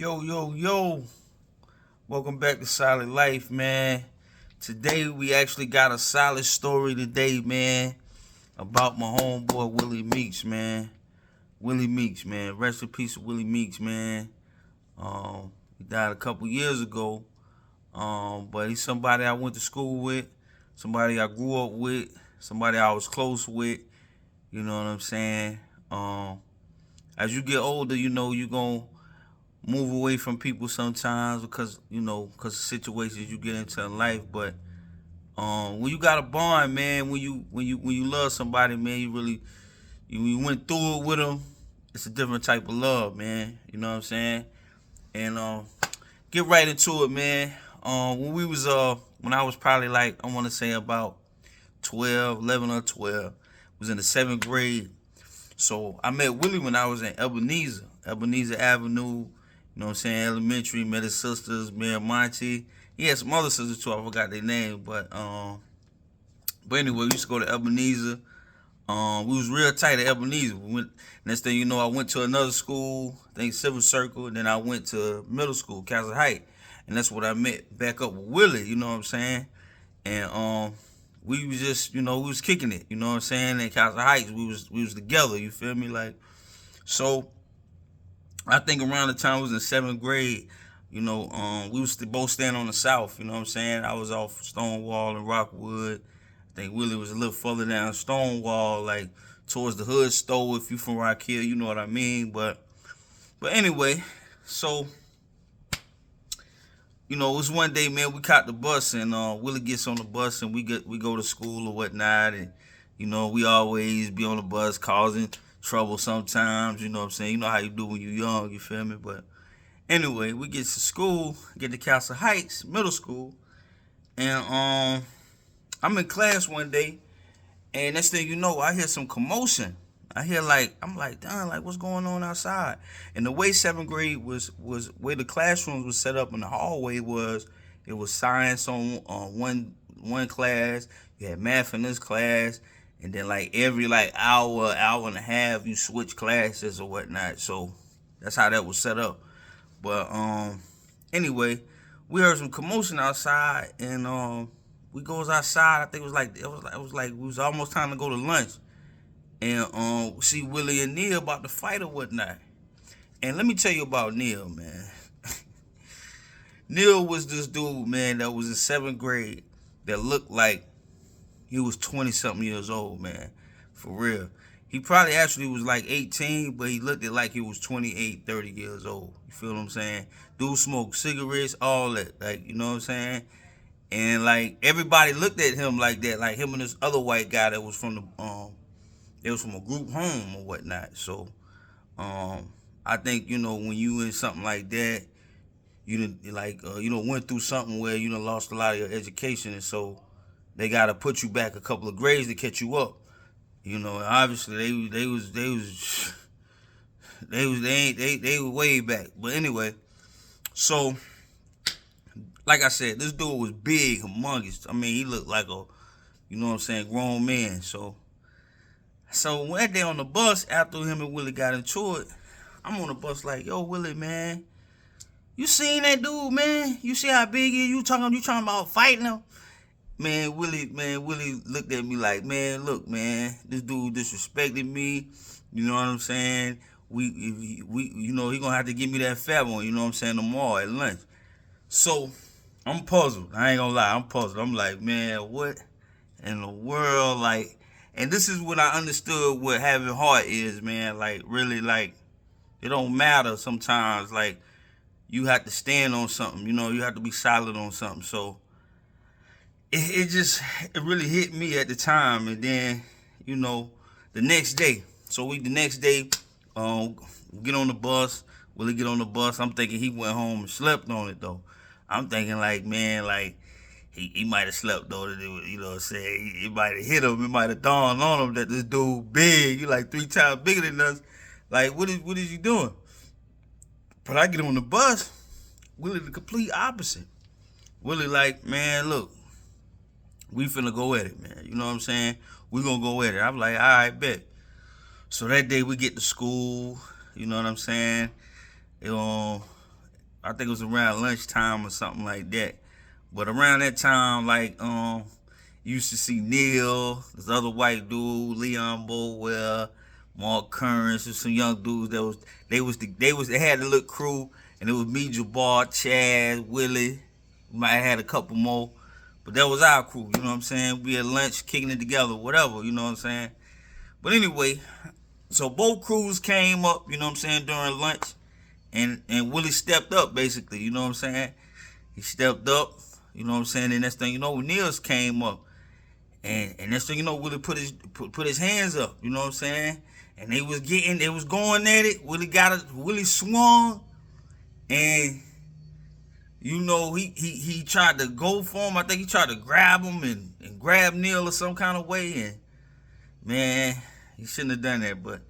Yo, yo, yo. Welcome back to Solid Life, man. Today we actually got a solid story today, man, about my homeboy Willie Meeks, man. Willie Meeks, man. Rest in peace of Willie Meeks, man. He died a couple years ago. But he's somebody I went to school with, somebody I grew up with, somebody I was close with. You know what I'm saying? As you get older, you're gonna move away from people sometimes because of situations you get into in life. But when you got a bond, man, when you love somebody, man, you went through it with them. It's a different type of love, man. You know what I'm saying? And get right into it, man. When I was probably like, I want to say about 12, 11 or 12, was in the seventh grade. So I met Willie when I was in Ebenezer Avenue. You know what I'm saying? Elementary, met his sisters, me and Monty. He had some other sisters too. I forgot their name, but anyway, we used to go to Ebenezer. We was real tight at Ebenezer. Next thing you know, I went to another school, I think Civil Circle, and then I went to middle school, Castle Heights, and that's what I met back up with Willie. You know what I'm saying? And we was just, we was kicking it. You know what I'm saying? In Castle Heights, we was together. You feel me? So. I think around the time I was in seventh grade, we was both staying on the south. You know what I'm saying? I was off Stonewall and Rockwood. I think Willie was a little further down Stonewall, like towards the hood store. If you from Rock Hill, you know what I mean. But anyway, so it was one day, man. We caught the bus, and Willie gets on the bus, and we go to school or whatnot, and we always be on the bus causing trouble sometimes. You know what I'm saying? You know how you do when you're young. You feel me? But anyway, we get to school, get to Castle Heights Middle School, and I'm in class one day, and next thing you know, I hear some commotion. I hear I'm like, damn, like what's going on outside? And the way seventh grade was where the classrooms was set up in the hallway it was science on one class, you had math in this class, and then like every hour and a half you switch classes or whatnot. So that's how that was set up. But anyway, we heard some commotion outside, and we goes outside. I think it was almost time to go to lunch. And see Willie and Neil about to fight or whatnot. And let me tell you about Neil, man. Neil was this dude, man, that was in seventh grade that looked like he was 20 something years old, man. For real. He probably actually was like 18, but he looked it like he was 28, 30 years old. You feel what I'm saying? Dude smoked cigarettes, all that. Like, you know what I'm saying? And like everybody looked at him like that, like him and this other white guy that was from they was from a group home or whatnot. So I think, when you in something like that, went through something where you done lost a lot of your education, and so they gotta put you back a couple of grades to catch you up. Obviously they were way back. But anyway, so like I said, this dude was big, humongous. I mean, he looked like a, grown man. So one day on the bus, after him and Willie got into it, I'm on the bus like, yo, Willie, man, you seen that dude, man? You see how big he is? You talking about fighting him? Willie looked at me like, man, look, man, this dude disrespected me. You know what I'm saying? He gonna have to give me that fat one, you know what I'm saying, tomorrow at lunch. So I'm puzzled. I ain't gonna lie, I'm puzzled. I'm like, man, what in the world? Like, and this is what I understood what having heart is, man. Like, really, like, it don't matter sometimes. Like, you have to stand on something. You have to be solid on something. So it really hit me at the time. And then, the next day. So the next day, get on the bus. Willie get on the bus. I'm thinking he went home and slept on it though. I'm thinking like, man, like he might have slept though. You know what I'm saying? He might have hit him. It might have dawned on him that this dude big. He like 3 times bigger than us. Like, what is you doing? But I get on the bus. Willie the complete opposite. Willie like, man, look, we finna go at it, man. You know what I'm saying? We gonna go at it. I'm like, all right, bet. So that day we get to school. You know what I'm saying? I think it was around lunchtime or something like that. But around that time, like you used to see Neil, this other white dude, Leon Bowell, Mark Kearns, and some young dudes that was they had the little crew, and it was me, Jabbar, Chad, Willie. We might have had a couple more, but that was our crew. You know what I'm saying? We had lunch, kicking it together, whatever. You know what I'm saying? But anyway, so both crews came up. You know what I'm saying, during lunch, and Willie stepped up basically. You know what I'm saying? He stepped up. You know what I'm saying? And next thing you know, Niels came up. And next thing you know, Willie put his hands up, you know what I'm saying? And they was going at it. Willie swung, and you know, he tried to go for him. I think he tried to grab him and grab Neil or some kind of way. And man, he shouldn't have done that. But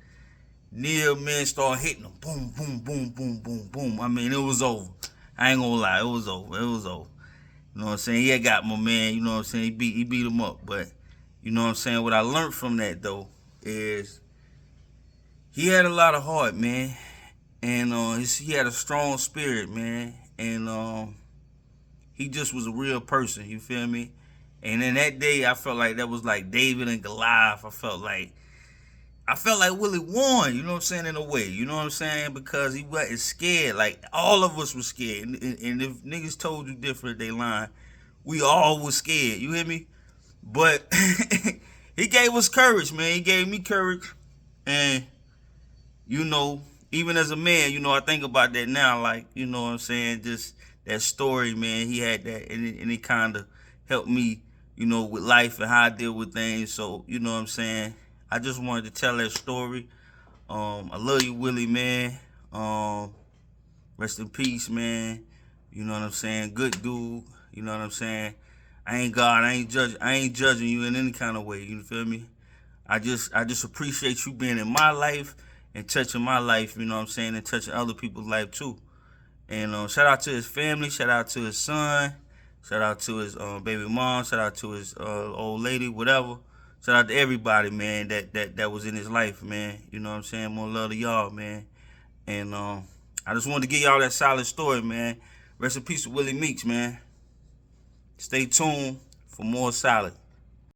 Neil, man, started hitting him. Boom, boom, boom, boom, boom, boom. I mean, it was over. I ain't gonna lie, it was over. It was over. You know what I'm saying? He had got my man, you know what I'm saying? He beat him up. But you know what I'm saying? What I learned from that though is he had a lot of heart, man. And he had a strong spirit, man. And he just was a real person, you feel me? And then that day I felt like that was like David and Goliath. I felt like Willie won, you know what I'm saying, in a way, you know what I'm saying? Because he wasn't scared. Like, all of us were scared. And if niggas told you different, they lying. We all was scared, you hear me? But he gave us courage, man. He gave me courage. And, you know, even as a man, you know, I think about that now, like, you know what I'm saying? Just that story, man. He had that, and it kind of helped me, you know, with life and how I deal with things. So, you know what I'm saying? I just wanted to tell that story. I love you, Willie, man. Rest in peace, man. You know what I'm saying? Good dude. You know what I'm saying? I ain't God. I ain't judging you in any kind of way. You feel me? I just appreciate you being in my life and touching my life. You know what I'm saying? And touching other people's life too. And shout out to his family. Shout out to his son. Shout out to his baby mom. Shout out to his old lady. Whatever. Shout out to everybody, man, that was in his life, man. You know what I'm saying? More love to y'all, man. And I just wanted to give y'all that solid story, man. Rest in peace to Willie Meeks, man. Stay tuned for more solid.